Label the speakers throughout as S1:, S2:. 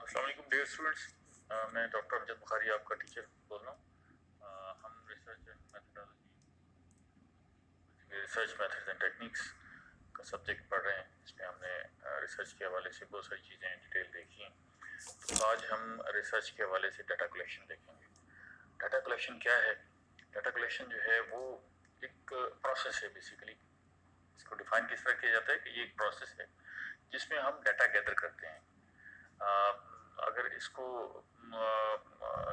S1: السلام علیکم dear students, میں ڈاکٹر امجد بخاری آپ کا ٹیچر بول رہا ہوں۔ ہم ریسرچ میتھڈز اینڈ ٹیکنیکس کا سبجیکٹ پڑھ رہے ہیں۔ اس میں ہم نے ریسرچ کے حوالے سے بہت ساری چیزیں ڈیٹیل دیکھی ہیں، تو آج ہم ریسرچ کے حوالے سے ڈیٹا کلیکشن دیکھیں گے۔ ڈیٹا کلیکشن کیا ہے؟ ڈیٹا کلیکشن جو ہے وہ ایک پروسیس ہے۔ بیسیکلی اس کو ڈیفائن کس طرح کیا جاتا ہے کہ یہ ایک پروسیس ہے جس میں ہم ڈیٹا گیدر کرتے ہیں۔ اگر اس کو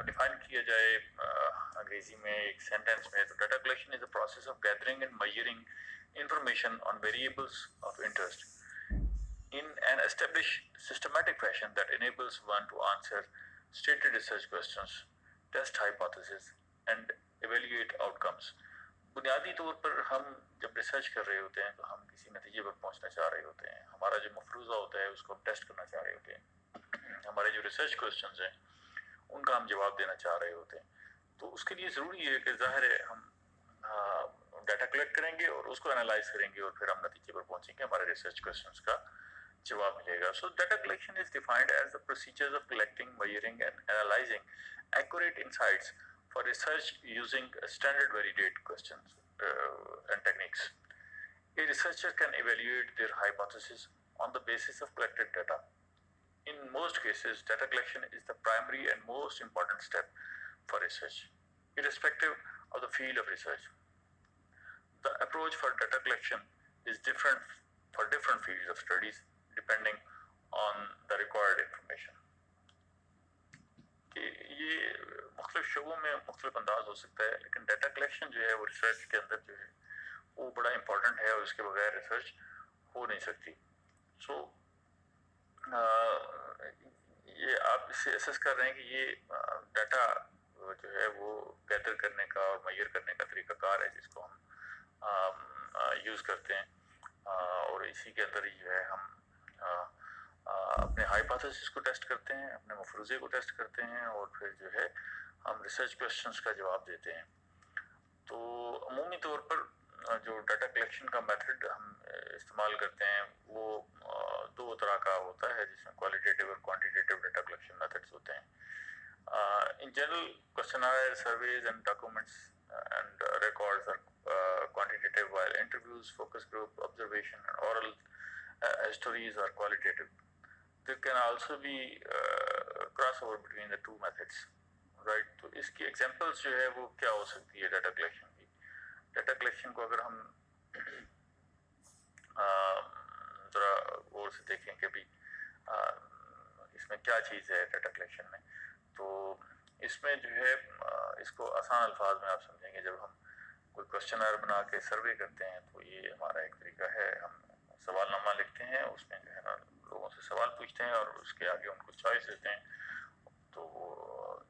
S1: ڈیفائن کیا جائے انگریزی میں ایک سینٹینس میں، تو data collection is a process of gathering and measuring information on variables of interest in an established systematic fashion that enables one to answer stated research questions, test hypotheses and evaluate outcomes۔ بنیادی طور پر ہم جب research کر رہے ہوتے ہیں تو ہم کسی نتیجے پر پہنچنا چاہ رہے ہوتے ہیں، ہمارا جو مفروضہ ہوتا ہے اس کو ہم ٹیسٹ کرنا چاہ رہے ہوتے ہیں، ہمارے جو ریسرچ کوسچنز ہیں ان کا ہم جواب دینا چاہ رہے ہوتے ہیں۔ تو اس کے لیے ضروری ہے کہ ظاہر ہے ہم ڈیٹا کلیکٹ کریں گے اور اس کو انالائز کریں گے اور پھر ہم نتیجے پر پہنچیں گے، ہمارے ریسرچ کوسچنز کا جواب ملے گا۔ So data collection is defined as the procedures of collecting, measuring and analyzing accurate insights for research using standard validated questions and techniques۔ A researcher can evaluate their hypothesis on the basis of collected data۔ In most cases, data collection is the primary and most important step for research, irrespective of the field of research۔ The approach for data collection is different for different fields of studies depending on the required information۔ کہ یہ مختلف شعبوں میں مختلف انداز ہو سکتا ہے، لیکن ڈیٹا کلیکشن جو ہے وہ ریسرچ کے اندر جو ہے وہ بڑا امپورٹنٹ ہے اور اس کے بغیر ریسرچ ہو نہیں سکتی۔ سو یہ آپ اس سے اسیس کر رہے ہیں کہ یہ ڈیٹا جو ہے وہ گیدر کرنے کا اور میئر کرنے کا طریقہ کار ہے جس کو ہم یوز کرتے ہیں، اور اسی کے اندر ہی جو ہے ہم اپنے ہائپوتھیسس کو ٹیسٹ کرتے ہیں، اپنے مفروضے کو ٹیسٹ کرتے ہیں اور پھر جو ہے ہم ریسرچ کوسچنس کا جواب دیتے ہیں۔ تو عمومی طور پر جو ڈیٹا کلیکشن کا میتھڈ ہم استعمال کرتے ہیں وہ دو طرح کا ہوتا ہے، جس میں کوالٹیٹیو اور کوانٹیٹیو ڈیٹا کلیکشن میتھڈز ہوتے ہیں۔ In general, questionnaire surveys and documents and records are quantitative, while interviews, focus group observation and oral histories are qualitative۔ There can also be crossover between the two methods, right؟ تو اس کی examples جو ہے وہ کیا ہو سکتی ہے data collection کی؟ Data collection کو اگر ہم ذرا غور سے دیکھیں کہ بھی اس میں کیا چیز ہے ڈیٹا کلیکشن میں، تو اس میں جو ہے اس کو آسان الفاظ میں آپ سمجھیں گے، جب ہم کوئی کوشچنر بنا کے سروے کرتے ہیں تو یہ ہمارا ایک طریقہ ہے، ہم سوال نامہ لکھتے ہیں، اس میں جو ہے نا لوگوں سے سوال پوچھتے ہیں اور اس کے آگے ان کو چوائس دیتے ہیں، تو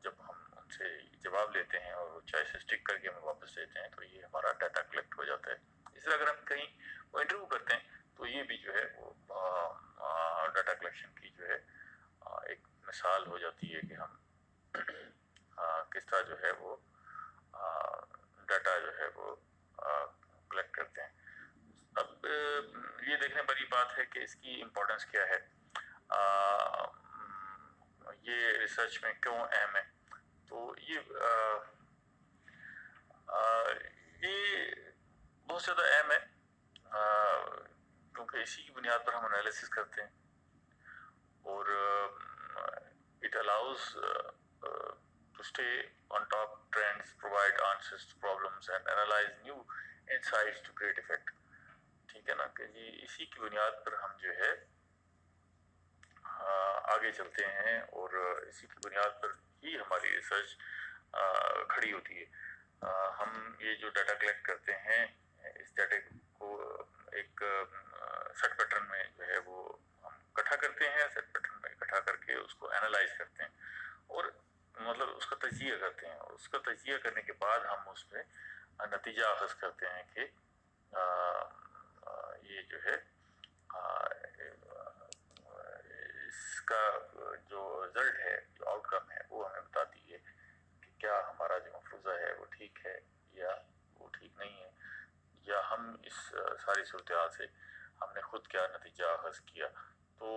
S1: جب ہم ان سے جواب لیتے ہیں اور وہ چوائسز ٹک کر کے ہمیں واپس دیتے ہیں تو یہ ہمارا ڈیٹا کلیکٹ ہو جاتا ہے۔ اس طرح اگر ہم کہیں وہ انٹرویو کرتے ہیں تو یہ بھی جو ہے وہ ڈیٹا کلیکشن کی جو ہے ایک مثال ہو جاتی ہے کہ ہم کس طرح جو ہے وہ ڈیٹا جو ہے وہ کلیکٹ کرتے ہیں۔ اب یہ دیکھنے والی بات ہے کہ اس کی امپورٹنس کیا ہے، یہ ریسرچ میں کیوں اہم ہے؟ تو یہ بہت زیادہ اہم ہے کیونکہ اسی کی بنیاد پر ہم انالیسس کرتے ہیں، اور it allows to stay on top trends, provide answers to problems and analyze new insights to great effect۔ ٹھیک ہے نا، کہ جی اسی کی بنیاد پر ہم جو ہے آگے چلتے ہیں اور اسی کی بنیاد پر ہی ہماری ریسرچ کھڑی ہوتی ہے۔ ہم یہ جو ڈیٹا کلیکٹ کرتے ہیں اس ڈیٹا کو ایک سیٹ پیٹرن میں جو ہے وہ ہم اکٹھا کرتے ہیں، سیٹ پیٹرن میں اکٹھا کر کے اس کو اینالائز کرتے ہیں اور مطلب اس کا تجزیہ کرتے ہیں، اور اس کا تجزیہ کرنے کے بعد ہم اس میں نتیجہ اخذ کرتے ہیں کہ یہ جو ہے اس کا جو رزلٹ ہے، جو آؤٹ کم ہے، وہ ہمیں بتاتی ہے کہ کیا ہمارا جو مفروضہ ہے وہ ٹھیک ہے یا وہ ٹھیک نہیں ہے، یا ہم اس ساری صورتحال سے ہم نے خود کیا نتیجہ اخذ کیا۔ تو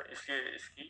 S1: اس لیے اس کی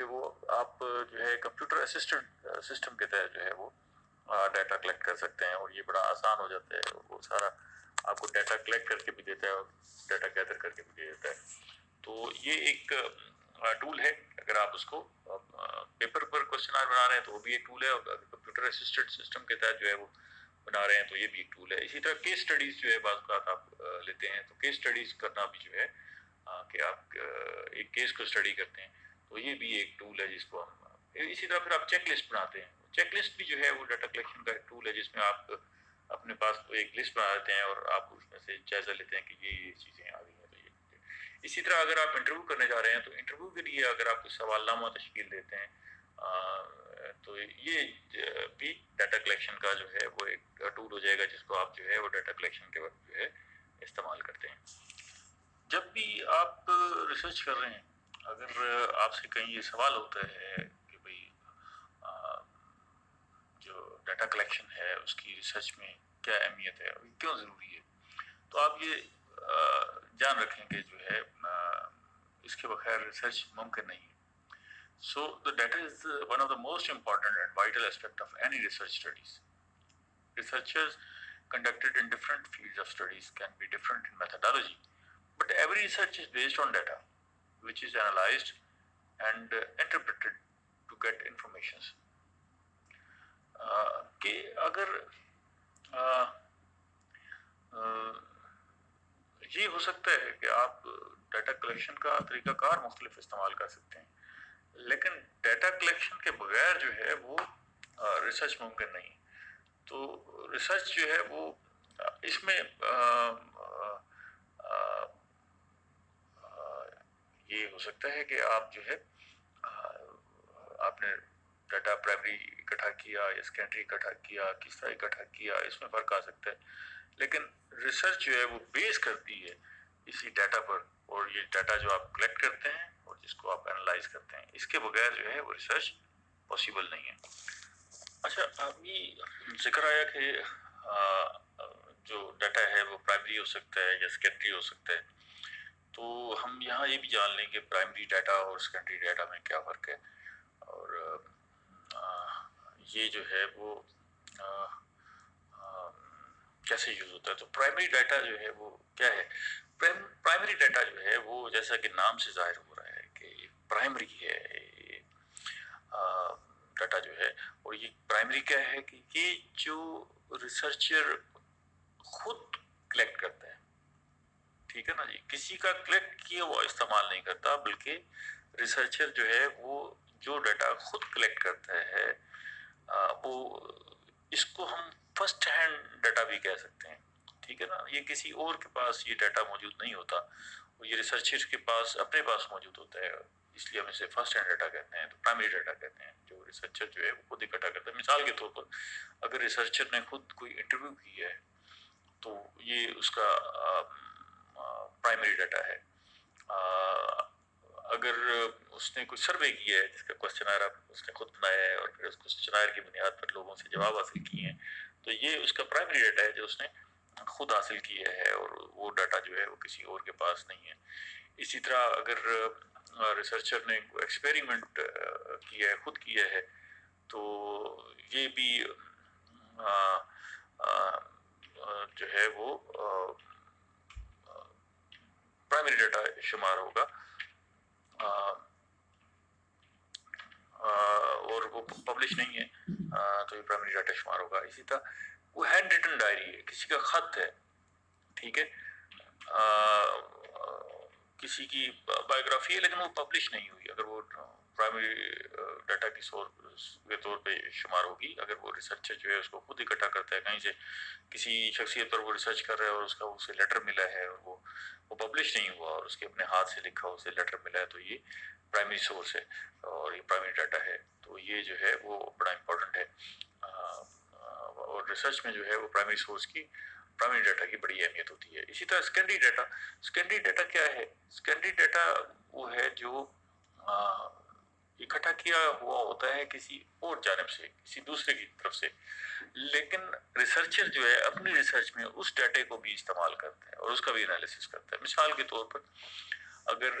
S1: کہ وہ آپ جو ہے کمپیوٹر اسسٹنٹ سسٹم کے تحت جو ہے وہ ڈیٹا کلیکٹ کر سکتے ہیں، اور یہ بڑا آسان ہو جاتا ہے، وہ سارا آپ کو ڈیٹا کلیکٹ کر کے بھی دیتا ہے اور ڈیٹا گیدر کر کے بھی دے دیتا ہے۔ تو یہ ایک ٹول ہے، اگر آپ اس کو پیپر پر کوشچنر بنا رہے ہیں تو وہ بھی ایک ٹول ہے، اور کمپیوٹر اسسٹنٹ سسٹم کے تحت جو ہے وہ بنا رہے ہیں تو یہ بھی ایک ٹول ہے۔ اسی طرح کیس اسٹڈیز جو ہے بعض اوقات آپ لیتے ہیں تو کیس اسٹڈیز کرنا بھی جو ہے کہ آپ ایک کیس کو اسٹڈی کرتے ہیں تو یہ بھی ایک ٹول ہے جس کو ہم، اسی طرح پھر آپ چیک لسٹ بناتے ہیں، چیک لسٹ بھی جو ہے وہ ڈیٹا کلیکشن کا ایک ٹول ہے جس میں آپ اپنے پاس ایک لسٹ بنا دیتے ہیں اور آپ اس میں سے جائزہ لیتے ہیں کہ یہ چیزیں آ گئی ہیں تو یہ۔ اسی طرح اگر آپ انٹرویو کرنے جا رہے ہیں تو انٹرویو کے لیے اگر آپ کوئی سوال نامہ تشکیل دیتے ہیں تو یہ بھی ڈیٹا کلیکشن کا جو ہے وہ ایک ٹول ہو جائے گا جس کو آپ جو ہے وہ ڈیٹا کلیکشن کے وقت جو ہے استعمال کرتے ہیں۔ جب بھی آپ ریسرچ کر رہے ہیں، اگر آپ سے کہیں یہ سوال ہوتا ہے کہ بھئی جو ڈیٹا کلیکشن ہے اس کی ریسرچ میں کیا اہمیت ہے اور کیوں ضروری ہے، تو آپ یہ جان رکھیں کہ جو ہے اس کے بغیر ریسرچ ممکن نہیں ہے۔ So the data is one of the most important and vital aspect of any research studies. Researchers conducted in different fields of studies can be different in methodology, but every research is based on data, which is analyzed and interpreted to get information. کہ اگر یہ ہو سکتا ہے کہ آپ data collection کا طریقہ کار مختلف استعمال کر سکتے ہیں، لیکن ڈیٹا کلیکشن کے بغیر جو ہے وہ ریسرچ ممکن نہیں۔ تو ریسرچ جو ہے وہ اس میں یہ ہو سکتا ہے کہ آپ جو ہے آپ نے ڈیٹا پرائمری اکٹھا کیا یا سیکنڈری اکٹھا کیا، کس طرح اکٹھا کیا، اس میں فرق آ سکتا ہے، لیکن ریسرچ جو ہے وہ بیس کرتی ہے اسی ڈیٹا پر، اور یہ ڈیٹا جو آپ کلیکٹ کرتے ہیں اور جس کو آپ انالائز کرتے ہیں، اس کے بغیر جو ہے وہ ریسرچ پاسبل نہیں ہے۔ اچھا، ابھی ذکر آیا کہ جو ڈیٹا ہے وہ پرائمری ہو سکتا ہے یا سیکنڈری ہو سکتا ہے، تو ہم یہاں یہ بھی جان لیں کہ پرائمری ڈیٹا اور سیکنڈری ڈیٹا میں کیا فرق ہے، اور یہ جو ہے وہ کیسے یوز ہوتا ہے۔ تو پرائمری ڈیٹا جو ہے وہ کیا ہے؟ پرائمری ڈیٹا جو ہے وہ جیسا کہ نام سے ظاہر ہو رہا ہے کہ پرائمری ہے ڈیٹا جو ہے، اور یہ پرائمری کیا ہے کہ یہ جو ریسرچر خود کلیکٹ کرتا ہے، ٹھیک ہے نا جی، کسی کا کلیکٹ کیا وہ استعمال نہیں کرتا، بلکہ ریسرچر جو ہے وہ جو ڈیٹا خود کلیکٹ کرتا ہے وہ اس کو ہم فرسٹ ہینڈ ڈیٹا بھی کہہ سکتے ہیں، ٹھیک ہے نا، یہ کسی اور کے پاس یہ ڈیٹا موجود نہیں ہوتا، وہ یہ ریسرچر کے پاس اپنے پاس موجود ہوتا ہے، اس لیے ہم اسے فرسٹ ہینڈ ڈیٹا کہتے ہیں۔ تو پرائمری ڈیٹا کہتے ہیں جو ریسرچر جو ہے وہ خود اکٹھا کرتا ہے۔ مثال کے طور پر اگر ریسرچر نے خود کوئی انٹرویو کی ہے تو یہ اس کا پرائمری ڈیٹا ہے۔ اگر اس نے کوئی سروے کیا ہے جس کا کوسچنائر اس نے خود بنایا ہے اور پھر اس کوسچنائر کی بنیاد پر لوگوں سے جواب حاصل کیے ہیں، تو یہ اس کا پرائمری ڈیٹا ہے جو اس نے خود حاصل کیا ہے، اور وہ ڈیٹا جو ہے وہ کسی اور کے پاس نہیں ہے۔ اسی طرح اگر ریسرچر نے ایکسپیریمنٹ کیا ہے، خود کیا ہے، تو یہ بھی جو ہے وہ پرائمری ڈیٹا شمار ہوگا، اور وہ پبلش نہیں ہے تو یہ پرائمری ڈیٹا شمار ہوگا۔ اسی طرح وہ ہینڈ ریٹن ڈائری ہے، کسی کا خط ہے، ٹھیک ہے، کسی کی بایوگرافی ہے لیکن وہ پبلش نہیں ہوئی، اگر وہ پرائمری ڈیٹا کی سورس کے طور پہ شمار ہوگی۔ اگر وہ ریسرچر جو ہے اس کو خود اکٹھا کرتا ہے، کہیں سے کسی شخصیت پر وہ ریسرچ کر رہا ہے اور اس کا اسے لیٹر ملا ہے اور وہ پبلش نہیں ہوا اور اس کے اپنے ہاتھ سے لکھا اسے لیٹر ملا ہے، تو یہ پرائمری سورس ہے اور یہ پرائمری ڈیٹا ہے۔ تو یہ جو ہے وہ بڑا امپورٹنٹ ہے، اور ریسرچ میں جو ہے وہ پرائمری سورس کی، پرائمری ڈیٹا کی بڑی اہمیت ہوتی ہے۔ اسی طرح سیکنڈری ڈیٹا، سیکنڈری ڈیٹا کیا ہے؟ سیکنڈری ڈیٹا وہ ہے جو اکٹھا کیا ہوا ہوتا ہے کسی اور جانب سے، کسی دوسرے کی طرف سے، لیکن ریسرچر جو ہے اپنی ریسرچ میں اس ڈیٹے کو بھی استعمال کرتا ہے اور اس کا بھی انالیسس کرتا ہے۔ مثال کے طور پر اگر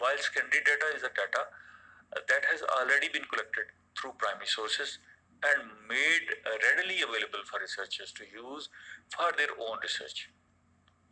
S1: while secondary data is the data that has already been collected through primary sources and made readily available for researchers to use for their own research.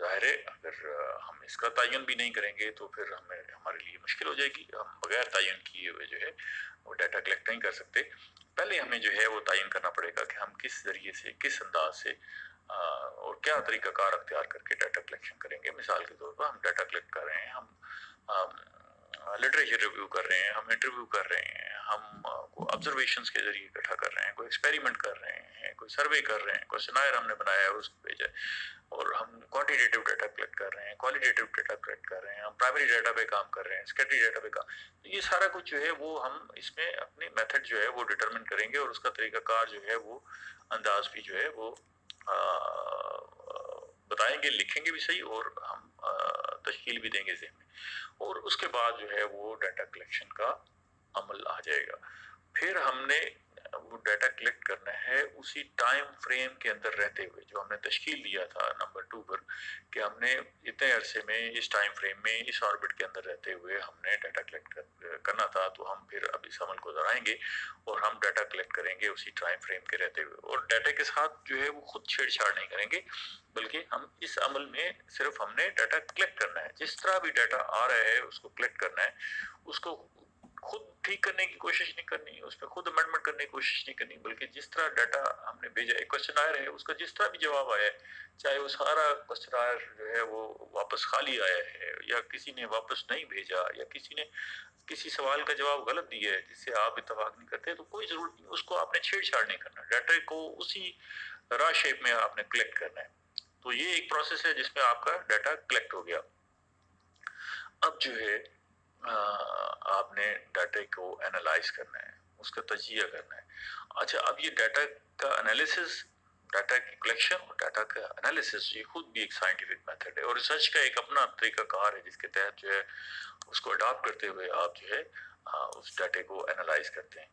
S1: ظاہر ہے اگر ہم اس کا تعین بھی نہیں کریں گے تو پھر ہمارے لیے مشکل ہو جائے گی. ہم بغیر تعین کیے ہوئے جو ہے وہ ڈیٹا کلیکٹ نہیں کر سکتے. پہلے ہمیں جو ہے وہ تعین کرنا پڑے گا کہ ہم کس ذریعے سے, کس انداز سے اور کیا طریقہ کار اختیار کر کے ڈیٹا کلیکشن کریں گے. مثال کے طور پر ہم ڈیٹا کلیکٹ کر رہے ہیں, ہم لٹریچر ریویو کر رہے ہیں, ہم انٹرویو کر رہے ہیں, ہم آبزرویشنس کے ذریعے اکٹھا کر رہے ہیں, کوئی ایکسپیریمنٹ کر رہے ہیں, کوئی سروے کر رہے ہیں, کوشچنائر ہم نے بنایا ہے اس کو بھیجا ہے, اور ہم کوانٹیٹیو ڈیٹا کلیکٹ کر رہے ہیں, کوالیٹیٹیو ڈیٹا کلیکٹ کر رہے ہیں, ہم پرائمری ڈیٹا پہ کام کر رہے ہیں, سیکنڈری ڈیٹا پہ کام. تو یہ سارا کچھ جو ہے وہ ہم اس میں اپنی میتھڈ جو ہے وہ ڈٹرمن کریں گے, اور اس کا طریقہ کار جو ہے وہ انداز بھی جو ہے وہ بتائیں گے, لکھیں گے بھی صحیح, اور ہم تشکیل بھی دیں گے ذہن میں. اور اس کے بعد جو ہے وہ ڈیٹا کلیکشن کا عمل آ جائے گا. پھر ہم نے وہ ڈیٹا کلیکٹ کرنا ہے اسی ٹائم فریم کے اندر رہتے ہوئے جو ہم نے تشکیل دیا تھا نمبر 2 پر, کہ ہم نے اتنے عرصے میں اس ٹائم فریم میں اس آربٹ کے اندر رہتے ہوئے ہم نے ڈیٹا کلیکٹ کرنا تھا. تو ہم پھر اب اس عمل کو دہرائیں گے اور ہم ڈیٹا کلیکٹ کریں گے اسی ٹائم فریم کے رہتے ہوئے, اور ڈیٹا کے ساتھ جو ہے وہ خود چھیڑ چھاڑ نہیں کریں گے, بلکہ ہم اس عمل میں صرف ہم نے ڈیٹا کلیکٹ کرنا ہے. جس طرح بھی ڈیٹا آ رہا ہے اس کو کلیکٹ کرنا ہے, اس کو خود ٹھیک کرنے کی کوشش نہیں کرنی, اس پہ خود امینڈمنٹ کرنے کی کوشش نہیں کرنی, بلکہ جس طرح ڈیٹا ہم نے بھیجا ہے, کوشچنائر ہے, اس کا جس طرح بھی جواب آیا ہے, چاہے وہ سارا کوشچنائر جو ہے وہ واپس خالی آیا ہے, یا کسی نے واپس نہیں بھیجا, یا کسی نے کسی سوال کا جواب غلط دیا ہے جس سے آپ اتفاق نہیں کرتے, تو کوئی ضرورت نہیں, اس کو آپ نے چھیڑ چھاڑ نہیں کرنا, ڈیٹا کو اسی را شیپ میں آپ نے کلیکٹ کرنا ہے. تو یہ ایک پروسیس ہے جس میں آپ کا ڈیٹا کلیکٹ ہو گیا. اب جو ہے آپ نے ڈیٹا کو انالائز کرنا ہے, اس کا تجزیہ کرنا ہے. اچھا, اب یہ ڈیٹا کا انالیسس, ڈیٹا کی کلیکشن اور ڈیٹا کا انالیسس, یہ خود بھی ایک سائنٹیفک میتھڈ ہے, اور ریسرچ کا ایک اپنا طریقہ کار ہے جس کے تحت جو ہے اس کو اڈاپٹ کرتے ہوئے آپ جو ہے اس ڈیٹا کو انالائز کرتے ہیں.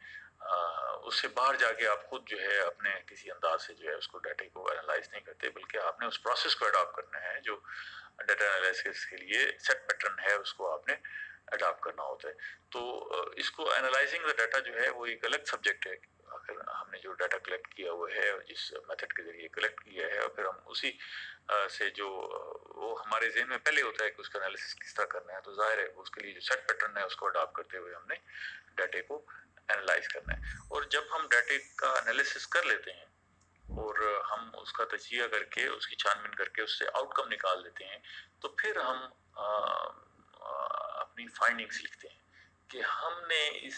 S1: اس سے باہر جا کے آپ خود جو ہے اپنے کسی انداز سے جو ہے اس کو ڈیٹا کو انالائز نہیں کرتے, بلکہ آپ نے اس پروسیس کو اڈاپٹ کرنا ہے جو ڈیٹا انالیسس کے لیے سیٹ پیٹرن ہے, اس کو آپ نے اڈاپٹ کرنا ہوتا ہے. تو اس کو انالائزنگ دا ڈیٹا جو ہے وہ ایک الگ سبجیکٹ ہے. اگر ہم نے جو ڈیٹا کلیکٹ کیا ہوا ہے, جس میتھڈ کے ذریعے کلیکٹ کیا ہے, اور پھر ہم اسی سے جو وہ ہمارے ذہن میں پہلے ہوتا ہے کہ اس کا انالیسس کس طرح کرنا ہے, تو ظاہر ہے اس کے لیے جو سیٹ پیٹرن ہے اس کو اڈاپٹ کرتے ہوئے ہم نے ڈیٹا کو انالائز کرنا ہے. اور جب ہم ڈیٹا کا انالیسس کر لیتے ہیں اور ہم اس کا تجزیہ کر کے, اس کی چھان بین کر کے اس سے آؤٹ کم نکال دیتے ہیں, تو پھر ہم اپنی فائنڈنگز لکھتے ہیں کہ ہم نے اس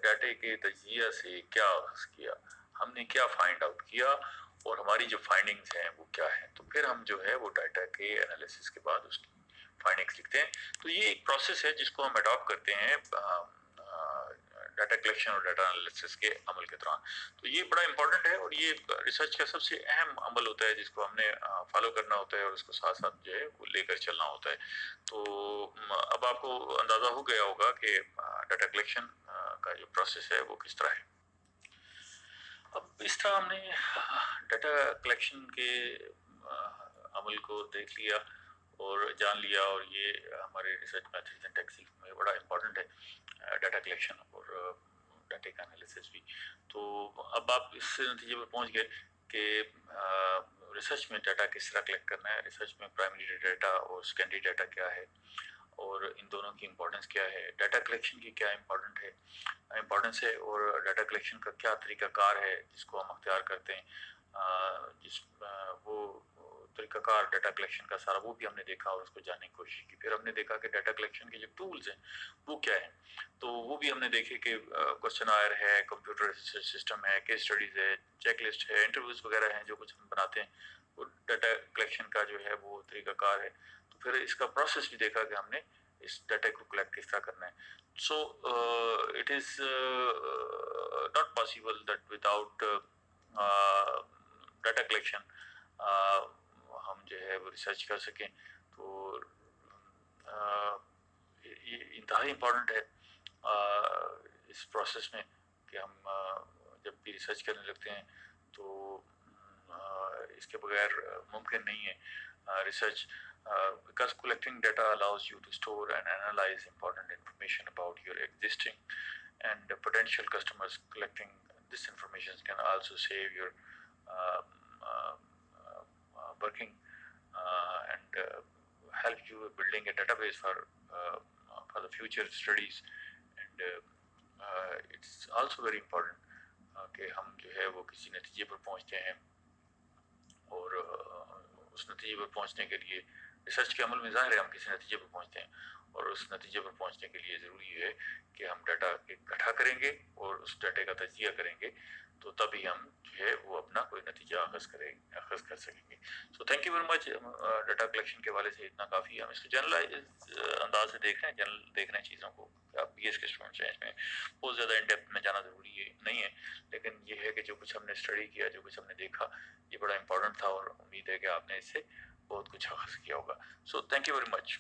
S1: ڈیٹا کے تجزیہ سے کیا حاصل کیا, ہم نے کیا فائنڈ آؤٹ کیا, اور ہماری جو فائنڈنگز ہیں وہ کیا ہیں. تو پھر ہم جو ہے وہ ڈیٹا کے انالیسس کے بعد اس کی فائنڈنگز لکھتے ہیں. تو یہ ایک پروسیس ہے جس کو ہم اڈاپٹ کرتے ہیں ڈیٹا کلیکشن اور ڈیٹا انالیسس کے عمل کے دوران. تو یہ بڑا امپورٹنٹ ہے, اور یہ ریسرچ کا سب سے اہم عمل ہوتا ہے جس کو ہم نے فالو کرنا ہوتا ہے, اور اس کو ساتھ ساتھ جو ہے وہ لے کر چلنا ہوتا ہے. تو اب آپ کو اندازہ ہو گیا ہوگا کہ ڈیٹا کلیکشن کا جو پروسیس ہے وہ کس طرح ہے. اب اس طرح ہم نے ڈیٹا کلیکشن کے عمل کو دیکھ لیا اور جان لیا, اور یہ ہمارے ریسرچ میتھڈز اینڈ ٹیکنیکس میں بڑا امپورٹنٹ ہے ڈیٹا کلیکشن اور ڈیٹا کا انالیسس بھی. تو اب آپ اس نتیجے پر پہنچ گئے کہ ریسرچ میں ڈیٹا کس طرح کلیکٹ کرنا ہے, ریسرچ میں پرائمری ڈیٹا اور سیکنڈری ڈیٹا کیا ہے, اور ان دونوں کی امپورٹنس کیا ہے, ڈیٹا کلیکشن کی کیا امپورٹنس ہے, اور ڈیٹا کلیکشن کا کیا طریقہ کار ہے جس کو ہم اختیار کرتے ہیں. جس وہ طریقہ کار ڈیٹا کلیکشن کا سارا وہ بھی ہم نے دیکھا اور اس کو جاننے کی کوشش کی. پھر ہم نے دیکھا کہ ڈیٹا کلیکشن کے جو ٹولز ہیں وہ کیا ہیں, تو وہ بھی ہم نے دیکھے کہ کوسچنائر ہے, کمپیوٹر سسٹم ہے, کیس اسٹڈیز ہے, چیک لسٹ ہے, انٹرویوز وغیرہ ہیں جو کچھ ہم بناتے ہیں, وہ ڈیٹا کلیکشن کا جو ہے وہ طریقہ کار ہے. تو پھر اس کا پروسیس بھی دیکھا کہ ہم نے اس ڈیٹا کو کلیکٹ کس طرح کرنا ہے. So it is not possible that without data collection ہم جو ہے وہ ریسرچ کر سکیں. تو یہ انتہائی امپورٹنٹ ہے اس پروسیس میں کہ ہم جب بھی ریسرچ کرنے لگتے ہیں تو اس کے بغیر ممکن نہیں ہے research. Because collecting data allows you to store and analyze important information about your existing and potential customers. Collecting this information can also save your working and you are building a database for the future studies. And it's also very important کہ ہم جو ہے وہ کسی نتیجے پر پہنچتے ہیں، اور اس نتیجے پر پہنچنے کے لیے ریسرچ کے عمل میں ظاہر ہے ہم کسی نتیجے پر پہنچتے ہیں، اور اس نتیجے پر پہنچنے کے لیے ضروری ہے کہ ہم ڈاٹا اکٹھا کریں گے اور اس ڈاٹے کا تجزیہ کریں گے، تو تبھی ہم جو ہے وہ اپنا کوئی نتیجہ اخذ کر سکیں گے. So thank you very much. Data collection کے حوالے سے اتنا کافی ہے. ہم اس کو جنرلائز انداز سے دیکھ رہے ہیں، جنرل دیکھ رہے ہیں چیزوں کو. آپ بی ایس کے اسٹوڈنٹس ہیں، اس میں بہت زیادہ ان ڈیپتھ میں جانا ضروری نہیں ہے، لیکن یہ ہے کہ جو کچھ ہم نے اسٹڈی کیا، جو کچھ ہم نے دیکھا، یہ بڑا امپورٹنٹ تھا، اور امید ہے کہ آپ نے اس سے بہت کچھ حاصل کیا ہوگا. So thank you very much.